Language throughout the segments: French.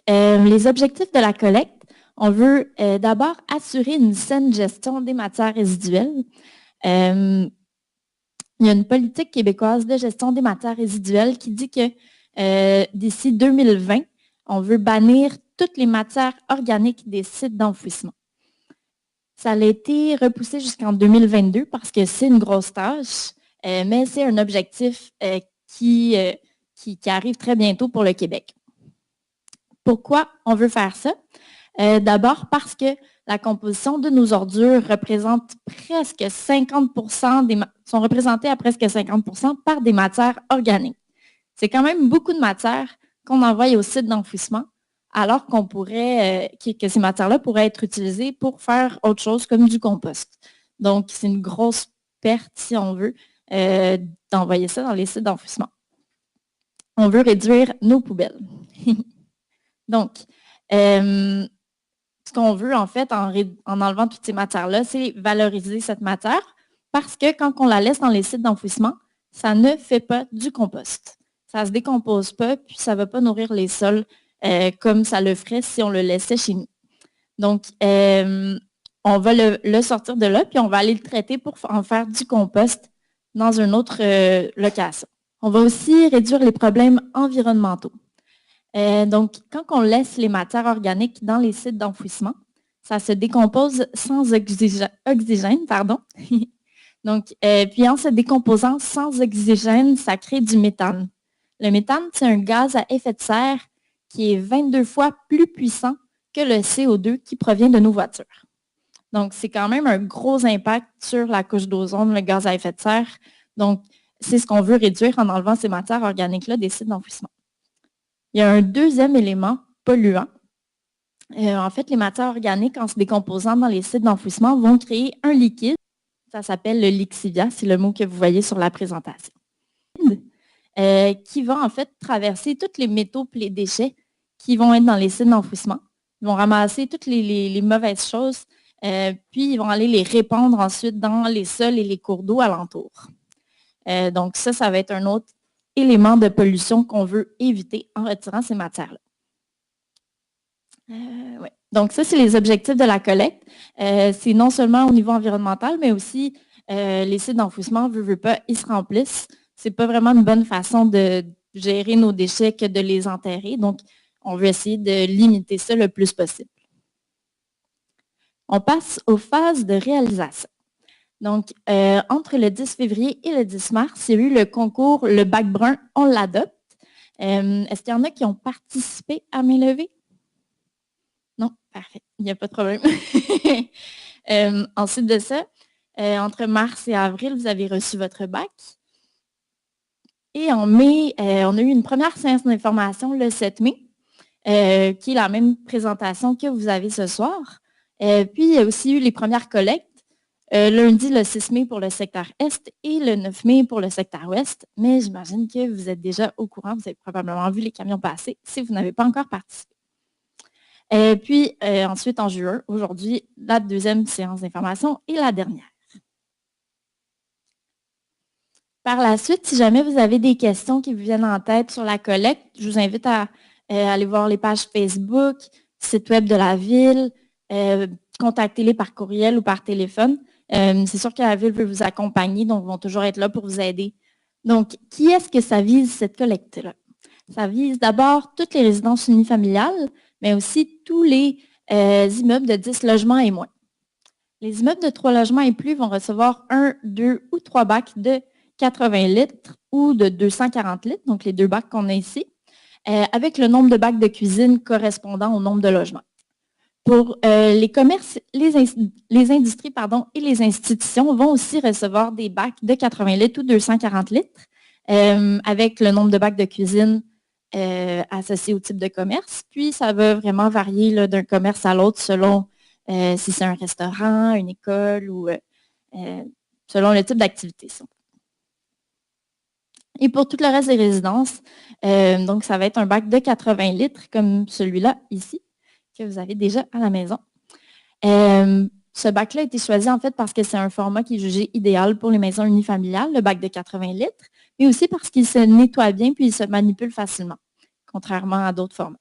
Les objectifs de la collecte, on veut d'abord assurer une saine gestion des matières résiduelles. Il y a une politique québécoise de gestion des matières résiduelles qui dit que d'ici 2020, on veut bannir toutes les matières organiques des sites d'enfouissement. Ça a été repoussé jusqu'en 2022 parce que c'est une grosse tâche, mais c'est un objectif qui arrive très bientôt pour le Québec. Pourquoi on veut faire ça? D'abord parce que la composition de nos ordures représente presque 50%, sont représentées à presque 50% par des matières organiques. C'est quand même beaucoup de matières qu'on envoie au site d'enfouissement, alors qu'on pourrait, que ces matières-là pourraient être utilisées pour faire autre chose comme du compost. Donc, c'est une grosse perte, si on veut, d'envoyer ça dans les sites d'enfouissement. On veut réduire nos poubelles. Donc, ce qu'on veut, en fait, en enlevant toutes ces matières-là, c'est valoriser cette matière parce que quand on la laisse dans les sites d'enfouissement, ça ne fait pas du compost. Ça ne se décompose pas, puis ça ne va pas nourrir les sols comme ça le ferait si on le laissait chez nous. Donc, on va le sortir de là, puis on va aller le traiter pour en faire du compost dans une autre location. On va aussi réduire les problèmes environnementaux. Donc, quand on laisse les matières organiques dans les sites d'enfouissement, ça se décompose sans oxygène, pardon. Donc, puis en se décomposant sans oxygène, ça crée du méthane. Le méthane, c'est un gaz à effet de serre qui est 22 fois plus puissant que le CO2 qui provient de nos voitures. Donc, c'est quand même un gros impact sur la couche d'ozone, le gaz à effet de serre. Donc, c'est ce qu'on veut réduire en enlevant ces matières organiques-là des sites d'enfouissement. Il y a un deuxième élément polluant. En fait, les matières organiques, en se décomposant dans les sites d'enfouissement, vont créer un liquide. Ça s'appelle le lixivia, c'est le mot que vous voyez sur la présentation. Qui va en fait traverser tous les métaux et les déchets qui vont être dans les sites d'enfouissement. Ils vont ramasser toutes les mauvaises choses, puis ils vont aller les répandre ensuite dans les sols et les cours d'eau alentour. Donc ça va être un autre élément de pollution qu'on veut éviter en retirant ces matières-là. Ouais. Donc ça, c'est les objectifs de la collecte. C'est non seulement au niveau environnemental, mais aussi les sites d'enfouissement, veut pas, ils se remplissent. C'est pas vraiment une bonne façon de gérer nos déchets que de les enterrer. Donc, on veut essayer de limiter ça le plus possible. On passe aux phases de réalisation. Donc, entre le 10 février et le 10 mars, il y a eu le concours Le Bac Brun, on l'adopte. Est-ce qu'il y en a qui ont participé à Main levée? Non? Parfait. Il n'y a pas de problème. Ensuite de ça, entre mars et avril, vous avez reçu votre bac. Et en mai, on a eu une première séance d'information le 7 mai, qui est la même présentation que vous avez ce soir. Puis, il y a aussi eu les premières collectes, lundi le 6 mai pour le secteur Est et le 9 mai pour le secteur Ouest. Mais j'imagine que vous êtes déjà au courant, vous avez probablement vu les camions passer si vous n'avez pas encore participé. Puis, ensuite, en juin, aujourd'hui, la deuxième séance d'information et la dernière. Par la suite, si jamais vous avez des questions qui vous viennent en tête sur la collecte, je vous invite à aller voir les pages Facebook, site web de la ville, contactez-les par courriel ou par téléphone. C'est sûr que la ville veut vous accompagner, donc ils vont toujours être là pour vous aider. Donc, qui est-ce que ça vise, cette collecte-là? Ça vise d'abord toutes les résidences unifamiliales, mais aussi tous les immeubles de 10 logements et moins. Les immeubles de 3 logements et plus vont recevoir 1, 2 ou 3 bacs de 80 litres ou de 240 litres, donc les 2 bacs qu'on a ici, avec le nombre de bacs de cuisine correspondant au nombre de logements. Pour les commerces, les industries et les institutions vont aussi recevoir des bacs de 80 litres ou 240 litres, avec le nombre de bacs de cuisine associés au type de commerce. Puis, ça va vraiment varier d'un commerce à l'autre selon si c'est un restaurant, une école ou selon le type d'activité. Et pour tout le reste des résidences, donc ça va être un bac de 80 litres comme celui-là ici, que vous avez déjà à la maison. Ce bac-là a été choisi en fait parce que c'est un format qui est jugé idéal pour les maisons unifamiliales, le bac de 80 litres, mais aussi parce qu'il se nettoie bien puis il se manipule facilement, contrairement à d'autres formats.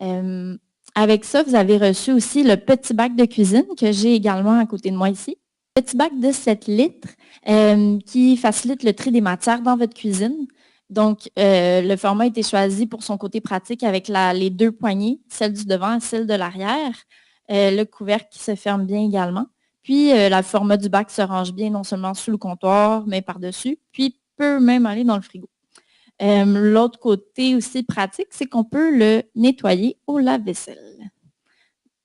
Avec ça, vous avez reçu aussi le petit bac de cuisine que j'ai également à côté de moi ici. Petit bac de 7 litres qui facilite le tri des matières dans votre cuisine. Donc, le format a été choisi pour son côté pratique avec les deux poignées, celle du devant et celle de l'arrière. Le couvercle qui se ferme bien également. Puis, le format du bac se range bien non seulement sous le comptoir, mais par-dessus, puis peut même aller dans le frigo. L'autre côté aussi pratique, c'est qu'on peut le nettoyer au lave-vaisselle.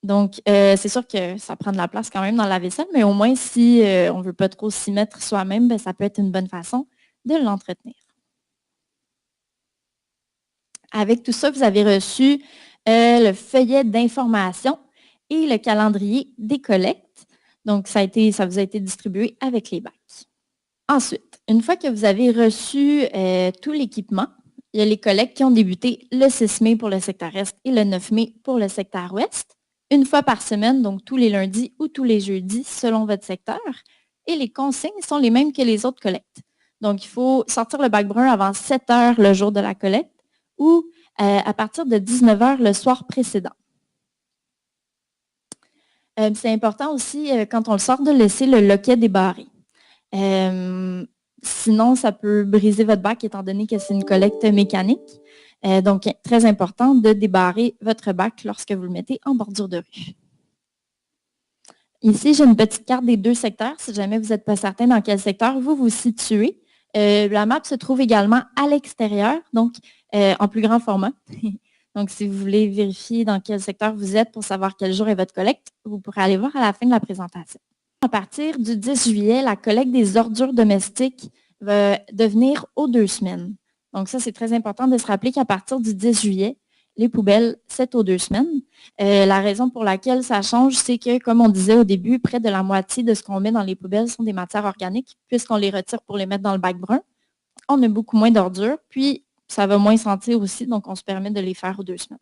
Donc, c'est sûr que ça prend de la place quand même dans la vaisselle, mais au moins, si on ne veut pas trop s'y mettre soi-même, ben, ça peut être une bonne façon de l'entretenir. Avec tout ça, vous avez reçu le feuillet d'information et le calendrier des collectes. Donc, ça vous a été distribué avec les bacs. Ensuite, une fois que vous avez reçu tout l'équipement, il y a les collectes qui ont débuté le 6 mai pour le secteur Est et le 9 mai pour le secteur Ouest. Une fois par semaine, donc tous les lundis ou tous les jeudis, selon votre secteur. Et les consignes sont les mêmes que les autres collectes. Donc, il faut sortir le bac brun avant 7 heures le jour de la collecte ou à partir de 19 heures le soir précédent. C'est important aussi, quand on le sort, de laisser le loquet débarré. Sinon, ça peut briser votre bac étant donné que c'est une collecte mécanique. Donc, très important de débarrer votre bac lorsque vous le mettez en bordure de rue. Ici, j'ai une petite carte des deux secteurs, si jamais vous n'êtes pas certain dans quel secteur vous vous situez. La map se trouve également à l'extérieur, donc en plus grand format. Donc, si vous voulez vérifier dans quel secteur vous êtes pour savoir quel jour est votre collecte, vous pourrez aller voir à la fin de la présentation. À partir du 10 juillet, la collecte des ordures domestiques va devenir aux 2 semaines. Donc, ça, c'est très important de se rappeler qu'à partir du 10 juillet, les poubelles, c'est aux 2 semaines. La raison pour laquelle ça change, c'est que, comme on disait au début, près de la moitié de ce qu'on met dans les poubelles sont des matières organiques, puisqu'on les retire pour les mettre dans le bac brun. On a beaucoup moins d'ordures, puis ça va moins sentir aussi, donc on se permet de les faire aux 2 semaines.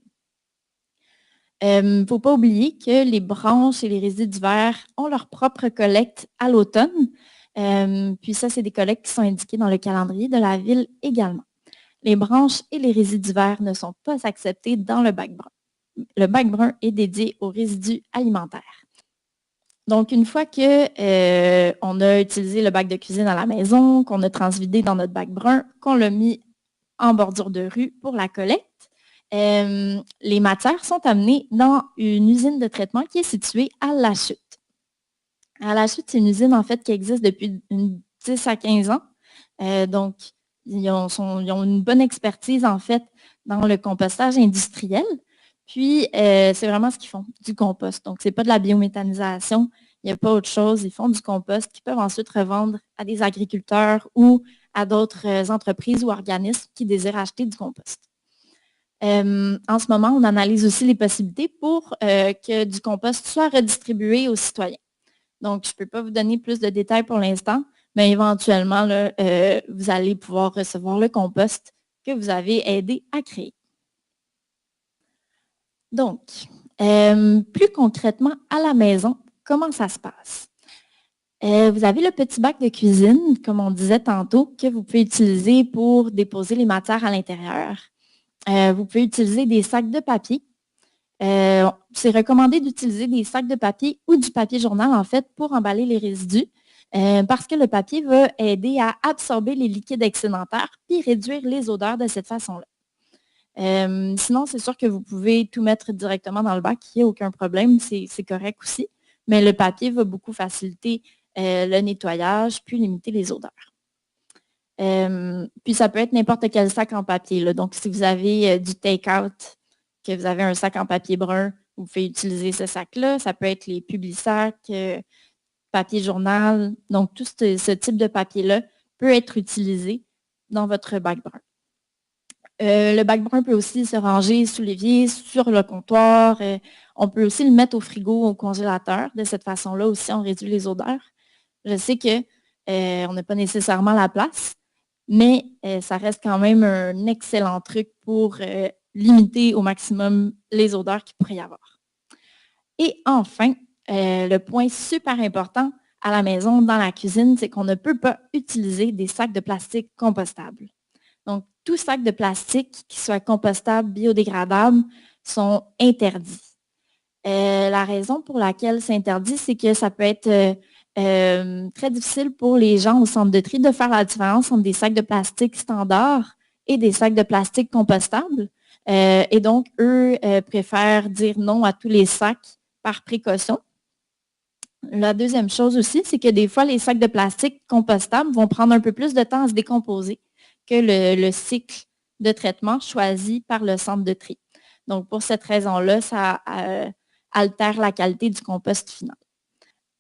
Il ne faut pas oublier que les branches et les résidus divers ont leur propre collecte à l'automne. Puis ça, c'est des collectes qui sont indiquées dans le calendrier de la ville également. Les branches et les résidus divers ne sont pas acceptés dans le bac brun. Le bac brun est dédié aux résidus alimentaires. Donc, une fois qu'on a utilisé le bac de cuisine à la maison, qu'on a transvidé dans notre bac brun, qu'on l'a mis en bordure de rue pour la collecte, les matières sont amenées dans une usine de traitement qui est située à La Chute. À La Chute, c'est une usine en fait qui existe depuis 10 à 15 ans. Donc, ils ont une bonne expertise en fait dans le compostage industriel. Puis, c'est vraiment ce qu'ils font, du compost. Donc, ce n'est pas de la biométhanisation, il n'y a pas autre chose. Ils font du compost qu'ils peuvent ensuite revendre à des agriculteurs ou à d'autres entreprises ou organismes qui désirent acheter du compost. En ce moment, on analyse aussi les possibilités pour que du compost soit redistribué aux citoyens. Donc, je ne peux pas vous donner plus de détails pour l'instant, mais éventuellement, là, vous allez pouvoir recevoir le compost que vous avez aidé à créer. Donc, plus concrètement, à la maison, comment ça se passe? Vous avez le petit bac de cuisine, comme on disait tantôt, que vous pouvez utiliser pour déposer les matières à l'intérieur. Vous pouvez utiliser des sacs de papier. C'est recommandé d'utiliser des sacs de papier ou du papier journal, en fait, pour emballer les résidus, parce que le papier va aider à absorber les liquides excédentaires puis réduire les odeurs de cette façon-là. Sinon, c'est sûr que vous pouvez tout mettre directement dans le bac, il n'y a aucun problème, c'est correct aussi, mais le papier va beaucoup faciliter le nettoyage puis limiter les odeurs. Puis ça peut être n'importe quel sac en papier, là. Donc, si vous avez du take-out, que vous avez un sac en papier brun, vous pouvez utiliser ce sac-là. Ça peut être les Publisac, papier journal. Donc, tout ce type de papier-là peut être utilisé dans votre bac brun. Le bac brun peut aussi se ranger sous l'évier, sur le comptoir. On peut aussi le mettre au frigo, au congélateur. De cette façon-là aussi, on réduit les odeurs. Je sais qu'on n'a pas nécessairement la place, mais ça reste quand même un excellent truc pour limiter au maximum les odeurs qu'il pourrait y avoir. Et enfin, le point super important à la maison, dans la cuisine, c'est qu'on ne peut pas utiliser des sacs de plastique compostables. Donc, tout sac de plastique qui soit compostable, biodégradable, sont interdits. La raison pour laquelle c'est interdit, c'est que ça peut être très difficile pour les gens au centre de tri de faire la différence entre des sacs de plastique standards et des sacs de plastique compostables. Et donc, eux préfèrent dire non à tous les sacs par précaution. La deuxième chose aussi, c'est que des fois, les sacs de plastique compostables vont prendre un peu plus de temps à se décomposer que le cycle de traitement choisi par le centre de tri. Donc, pour cette raison-là, ça altère la qualité du compost final.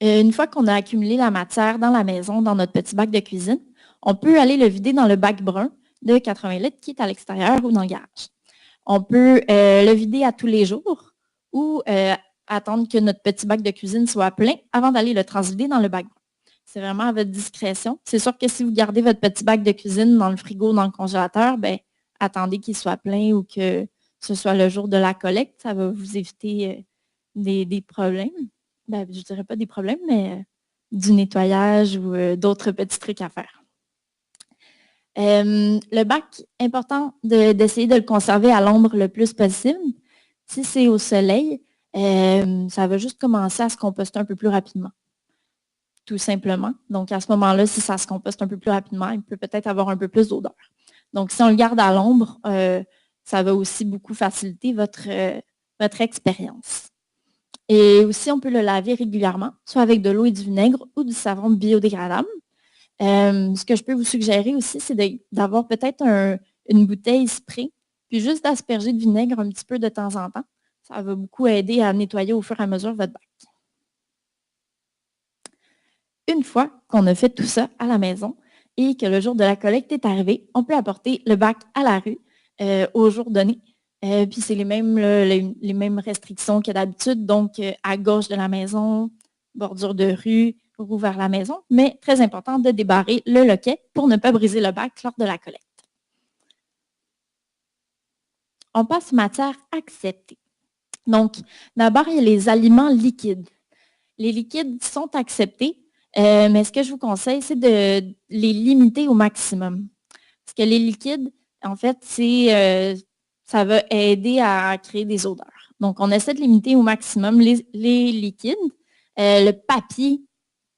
Une fois qu'on a accumulé la matière dans la maison, dans notre petit bac de cuisine, on peut aller le vider dans le bac brun de 80 litres qui est à l'extérieur ou dans le garage. On peut le vider à tous les jours ou attendre que notre petit bac de cuisine soit plein avant d'aller le transvider dans le bac brun. C'est vraiment à votre discrétion. C'est sûr que si vous gardez votre petit bac de cuisine dans le frigo, dans le congélateur, ben, attendez qu'il soit plein ou que ce soit le jour de la collecte. Ça va vous éviter des problèmes. Ben, je ne dirais pas des problèmes, mais du nettoyage ou d'autres petits trucs à faire. Le bac, important d'essayer de le conserver à l'ombre le plus possible. Si c'est au soleil, ça va juste commencer à se composter un peu plus rapidement, tout simplement. Donc, à ce moment-là, si ça se composte un peu plus rapidement, il peut peut-être avoir un peu plus d'odeur. Donc, si on le garde à l'ombre, ça va aussi beaucoup faciliter votre expérience. Et aussi, on peut le laver régulièrement, soit avec de l'eau et du vinaigre ou du savon biodégradable. Ce que je peux vous suggérer aussi, c'est d'avoir peut-être une bouteille spray, puis juste d'asperger de vinaigre un petit peu de temps en temps. Ça va beaucoup aider à nettoyer au fur et à mesure votre bac. Une fois qu'on a fait tout ça à la maison et que le jour de la collecte est arrivé, on peut apporter le bac à la rue au jour donné. Puis c'est les mêmes restrictions que d'habitude, donc à gauche de la maison, bordure de rue, roue vers la maison, mais très important de débarrer le loquet pour ne pas briser le bac lors de la collecte. On passe aux matières acceptées. Donc, d'abord, il y a les aliments liquides. Les liquides sont acceptés, mais ce que je vous conseille, c'est de les limiter au maximum. Parce que les liquides, en fait, ça va aider à créer des odeurs. Donc, on essaie de limiter au maximum les liquides. Le papier,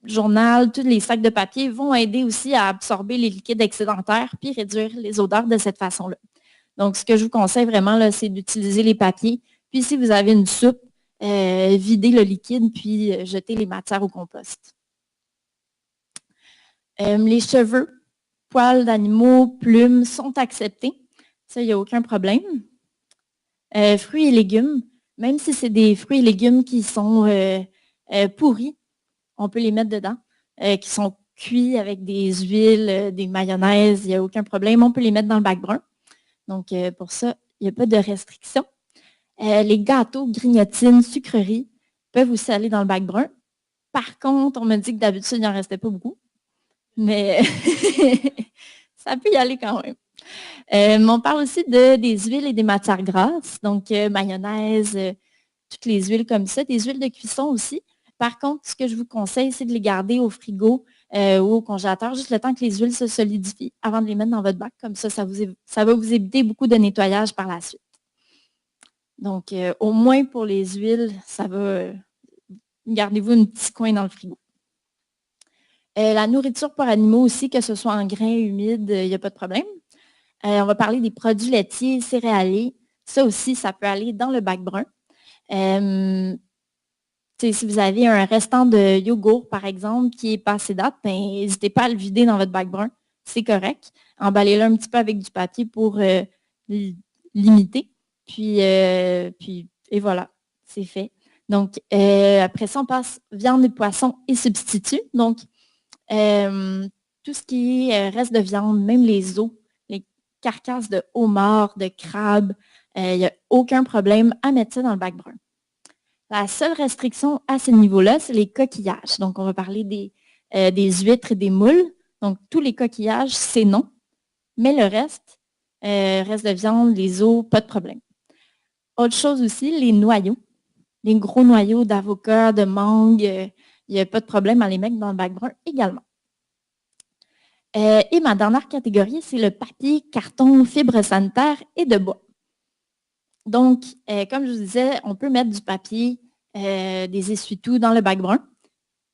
journal, tous les sacs de papier vont aider aussi à absorber les liquides excédentaires puis réduire les odeurs de cette façon-là. Donc, ce que je vous conseille vraiment, là, c'est d'utiliser les papiers. Puis, si vous avez une soupe, videz le liquide puis jetez les matières au compost. Les cheveux, poils d'animaux, plumes sont acceptés. Ça, il n'y a aucun problème. Fruits et légumes, même si c'est des fruits et légumes qui sont pourris, on peut les mettre dedans, qui sont cuits avec des huiles, des mayonnaises, il n'y a aucun problème. On peut les mettre dans le bac brun. Donc, pour ça, il n'y a pas de restriction. Les gâteaux, grignotines, sucreries peuvent aussi aller dans le bac brun. Par contre, on me dit que d'habitude, il n'en restait pas beaucoup. Mais ça peut y aller quand même. On parle aussi des huiles et des matières grasses, donc mayonnaise, toutes les huiles comme ça, des huiles de cuisson aussi. Par contre, ce que je vous conseille, c'est de les garder au frigo ou au congélateur juste le temps que les huiles se solidifient avant de les mettre dans votre bac. Comme ça va vous éviter beaucoup de nettoyage par la suite. Donc, au moins pour les huiles, ça va, gardez-vous un petit coin dans le frigo. La nourriture pour animaux aussi, que ce soit en grains, humide, il n'y a pas de problème. On va parler des produits laitiers, céréaliers. Ça aussi, ça peut aller dans le bac brun. Si vous avez un restant de yogourt, par exemple, qui est passé date, ben, n'hésitez pas à le vider dans votre bac brun. C'est correct. Emballez-le un petit peu avec du papier pour limiter. Puis, et voilà, c'est fait. Donc, après ça, on passe viande et poisson et substituts. Donc, tout ce qui est reste de viande, même les os, les carcasses de homard, de crabe, il n'y a aucun problème à mettre ça dans le bac brun. La seule restriction à ce niveau-là, c'est les coquillages. Donc, on va parler des huîtres et des moules. Donc, tous les coquillages, c'est non. Mais le reste de viande, les os, pas de problème. Autre chose aussi, les noyaux. Les gros noyaux d'avocat, de mangue, il n'y a pas de problème à les mettre dans le bac brun également. Et ma dernière catégorie, c'est le papier, carton, fibres sanitaires et de bois. Donc, comme je vous disais, on peut mettre du papier, des essuie-tout dans le bac brun.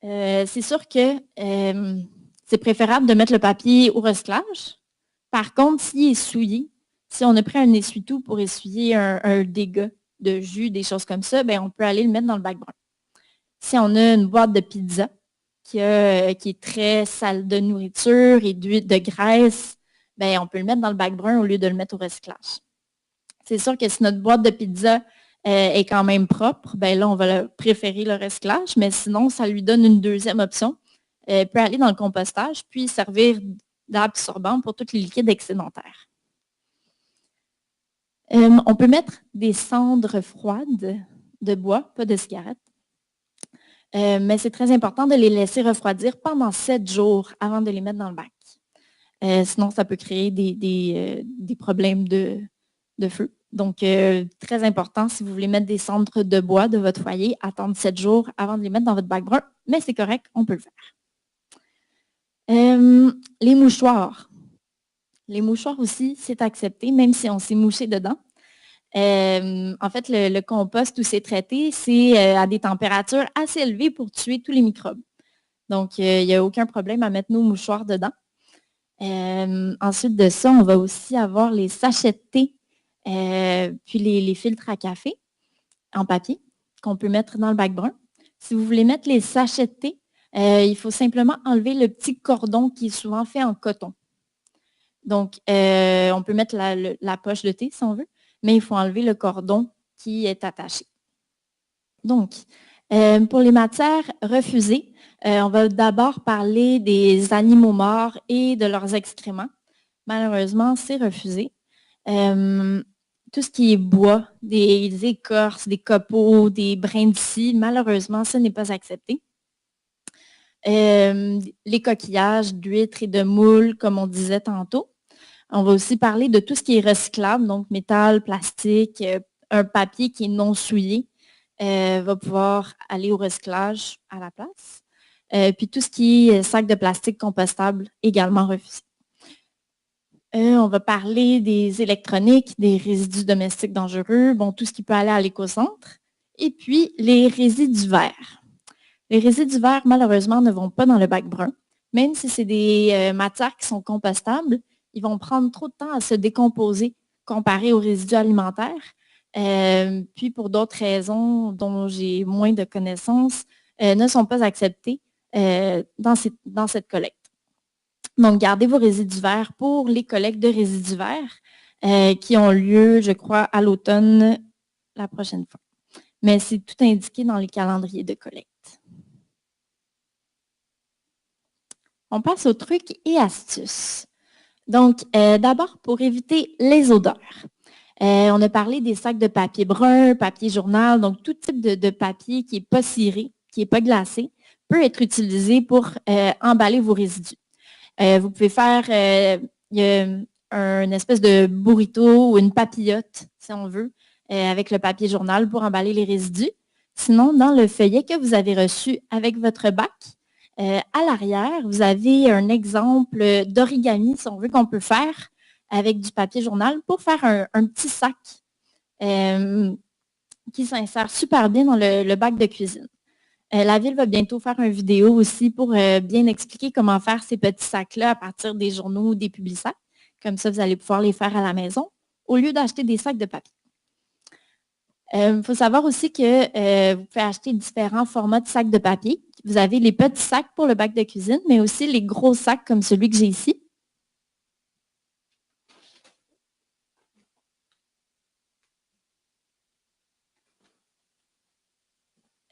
C'est sûr que c'est préférable de mettre le papier au recyclage. Par contre, s'il est souillé, si on a pris un essuie-tout pour essuyer un dégât de jus, des choses comme ça, ben, on peut aller le mettre dans le bac brun. Si on a une boîte de pizza qui est très sale de nourriture et de graisse, ben, on peut le mettre dans le bac brun au lieu de le mettre au recyclage. C'est sûr que si notre boîte de pizza est quand même propre, ben là, on va préférer le recyclage, mais sinon, ça lui donne une deuxième option. Elle peut aller dans le compostage, puis servir d'absorbant pour tous les liquides excédentaires. On peut mettre des cendres froides de bois, pas de cigarettes. Mais c'est très important de les laisser refroidir pendant 7 jours avant de les mettre dans le bac. Sinon, ça peut créer des problèmes de feu. Donc, très important, si vous voulez mettre des cendres de bois de votre foyer, attendre 7 jours avant de les mettre dans votre bac brun, mais c'est correct, on peut le faire. Les mouchoirs. Les mouchoirs aussi, c'est accepté, même si on s'est mouché dedans. En fait, le compost où c'est traité, c'est à des températures assez élevées pour tuer tous les microbes. Donc, il n'y a aucun problème à mettre nos mouchoirs dedans. Ensuite de ça, on va aussi avoir les sachets de thé, puis les filtres à café en papier qu'on peut mettre dans le bac brun. Si vous voulez mettre les sachets de thé, il faut simplement enlever le petit cordon qui est souvent fait en coton. Donc, on peut mettre la poche de thé si on veut, mais il faut enlever le cordon qui est attaché. Donc, pour les matières refusées, on va d'abord parler des animaux morts et de leurs excréments. Malheureusement, c'est refusé. Tout ce qui est bois, des écorces, des copeaux, des brins de scie, malheureusement, ce n'est pas accepté. Les coquillages d'huîtres et de moules, comme on disait tantôt. On va aussi parler de tout ce qui est recyclable, donc métal, plastique, un papier qui est non souillé va pouvoir aller au recyclage à la place. Puis tout ce qui est sac de plastique compostable, également refusé. On va parler des électroniques, des résidus domestiques dangereux, bon, tout ce qui peut aller à l'écocentre. Et puis, les résidus verts. Les résidus verts, malheureusement, ne vont pas dans le bac brun. Même si c'est des matières qui sont compostables, ils vont prendre trop de temps à se décomposer comparé aux résidus alimentaires. Puis, pour d'autres raisons dont j'ai moins de connaissances, ne sont pas acceptés dans cette collecte. Donc, gardez vos résidus verts pour les collectes de résidus verts qui ont lieu, je crois, à l'automne la prochaine fois. Mais c'est tout indiqué dans les calendriers de collecte. On passe aux trucs et astuces. Donc, d'abord, pour éviter les odeurs. On a parlé des sacs de papier brun, papier journal, donc tout type de papier qui n'est pas ciré, qui n'est pas glacé, peut être utilisé pour emballer vos résidus. Vous pouvez faire une espèce de burrito ou une papillote, si on veut, avec le papier journal pour emballer les résidus. Sinon, dans le feuillet que vous avez reçu avec votre bac, à l'arrière, vous avez un exemple d'origami, si on veut, qu'on peut faire avec du papier journal pour faire un petit sac qui s'insère super bien dans le bac de cuisine. La Ville va bientôt faire une vidéo aussi pour bien expliquer comment faire ces petits sacs-là à partir des journaux ou des publisacs. Comme ça, vous allez pouvoir les faire à la maison au lieu d'acheter des sacs de papier. Il faut savoir aussi que vous pouvez acheter différents formats de sacs de papier. Vous avez les petits sacs pour le bac de cuisine, mais aussi les gros sacs comme celui que j'ai ici.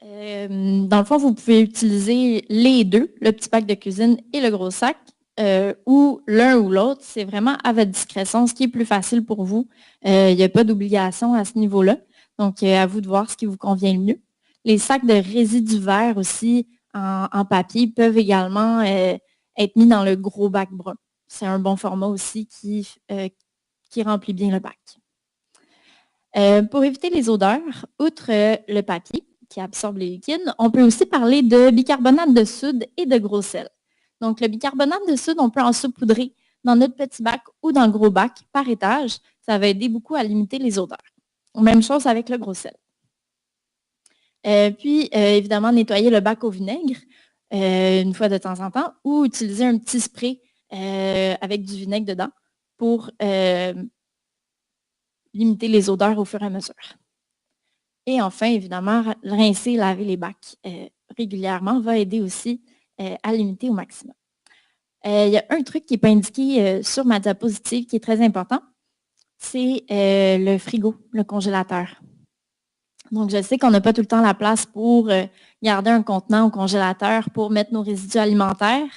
Dans le fond, vous pouvez utiliser les deux, le petit bac de cuisine et le gros sac, ou l'un ou l'autre. C'est vraiment à votre discrétion, ce qui est plus facile pour vous. Il n'y a pas d'obligation à ce niveau-là. Donc, à vous de voir ce qui vous convient le mieux. Les sacs de résidus verts aussi en papier peuvent également être mis dans le gros bac brun. C'est un bon format aussi qui remplit bien le bac. Pour éviter les odeurs, outre le papier qui absorbe les liquides, on peut aussi parler de bicarbonate de soude et de gros sel. Donc, le bicarbonate de soude, on peut en saupoudrer dans notre petit bac ou dans le gros bac par étage. Ça va aider beaucoup à limiter les odeurs. Même chose avec le gros sel. Puis, évidemment, nettoyer le bac au vinaigre une fois de temps en temps ou utiliser un petit spray avec du vinaigre dedans pour limiter les odeurs au fur et à mesure. Et enfin, évidemment, rincer et laver les bacs régulièrement va aider aussi à limiter au maximum. Il y a un truc qui n'est pas indiqué sur ma diapositive qui est très important, c'est le frigo, le congélateur. Donc, je sais qu'on n'a pas tout le temps la place pour garder un contenant au congélateur pour mettre nos résidus alimentaires.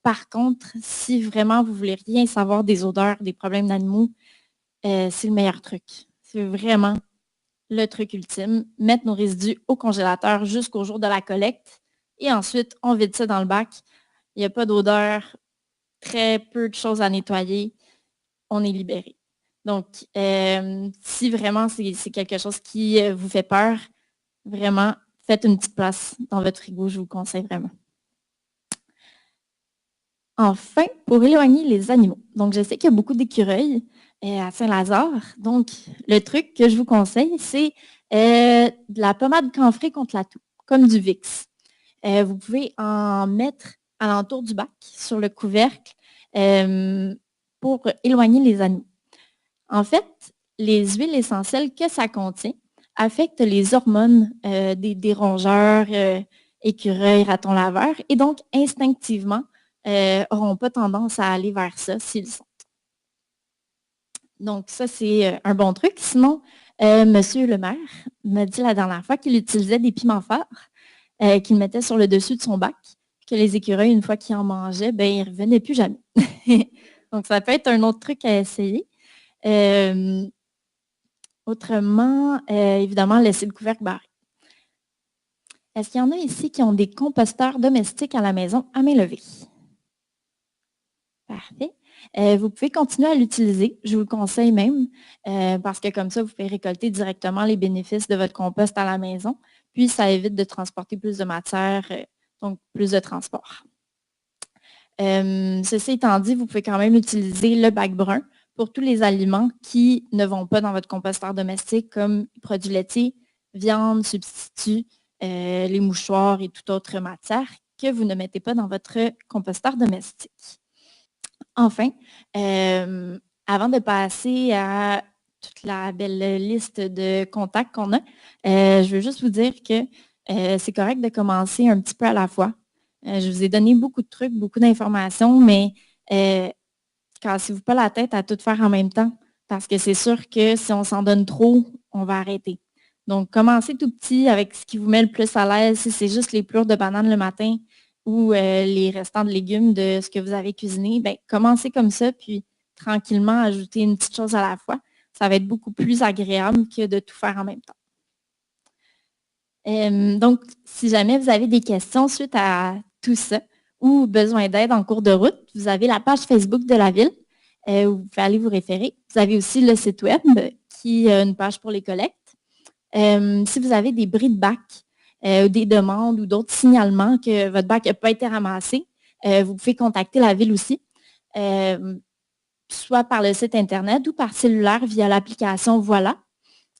Par contre, si vraiment vous ne voulez rien savoir des odeurs, des problèmes d'animaux, c'est le meilleur truc. C'est vraiment le truc ultime. Mettre nos résidus au congélateur jusqu'au jour de la collecte et ensuite, on vide ça dans le bac. Il n'y a pas d'odeur, très peu de choses à nettoyer. On est libéré. Donc, si vraiment c'est quelque chose qui vous fait peur, vraiment, faites une petite place dans votre frigo, je vous le conseille vraiment. Enfin, pour éloigner les animaux. Donc, je sais qu'il y a beaucoup d'écureuils à Saint-Lazare. Donc, le truc que je vous conseille, c'est de la pommade camphrée contre la toux, comme du Vicks. Vous pouvez en mettre à l'entour du bac, sur le couvercle, pour éloigner les animaux. En fait, les huiles essentielles que ça contient affectent les hormones des rongeurs, écureuils, ratons laveurs, et donc instinctivement n'auront pas tendance à aller vers ça s'ils sont. Donc ça, c'est un bon truc. Sinon, Monsieur le maire m'a dit la dernière fois qu'il utilisait des piments forts qu'il mettait sur le dessus de son bac, que les écureuils, une fois qu'ils en mangeaient, ben, ils ne revenaient plus jamais. Donc ça peut être un autre truc à essayer. Autrement, évidemment, laisser le couvercle barré. Est-ce qu'il y en a ici qui ont des composteurs domestiques à la maison à main levée? Parfait. Vous pouvez continuer à l'utiliser, je vous le conseille même, parce que comme ça, vous pouvez récolter directement les bénéfices de votre compost à la maison, puis ça évite de transporter plus de matière, donc plus de transport. Ceci étant dit, vous pouvez quand même utiliser le bac brun pour tous les aliments qui ne vont pas dans votre composteur domestique, comme produits laitiers, viande, substituts, les mouchoirs et toute autre matière que vous ne mettez pas dans votre composteur domestique. Enfin, avant de passer à toute la belle liste de contacts qu'on a, je veux juste vous dire que c'est correct de commencer un petit peu à la fois. Je vous ai donné beaucoup de trucs, beaucoup d'informations, mais cassez-vous pas la tête à tout faire en même temps, parce que c'est sûr que si on s'en donne trop, on va arrêter. Donc, commencez tout petit avec ce qui vous met le plus à l'aise. Si c'est juste les plures de bananes le matin ou les restants de légumes de ce que vous avez cuisiné, bien, commencez comme ça, puis tranquillement ajoutez une petite chose à la fois. Ça va être beaucoup plus agréable que de tout faire en même temps. Donc, si jamais vous avez des questions suite à tout ça ou besoin d'aide en cours de route, vous avez la page Facebook de la ville où vous pouvez aller vous référer. Vous avez aussi le site web qui a une page pour les collectes. Si vous avez des bris de bac, des demandes ou d'autres signalements que votre bac n'a pas été ramassé, vous pouvez contacter la ville aussi, soit par le site Internet ou par cellulaire via l'application Voilà.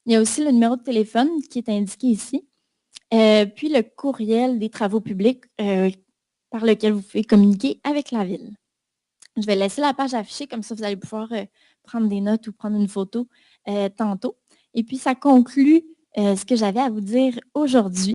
Il y a aussi le numéro de téléphone qui est indiqué ici. Puis le courriel des travaux publics par lequel vous pouvez communiquer avec la ville. Je vais laisser la page affichée, comme ça vous allez pouvoir prendre des notes ou prendre une photo tantôt. Et puis ça conclut ce que j'avais à vous dire aujourd'hui.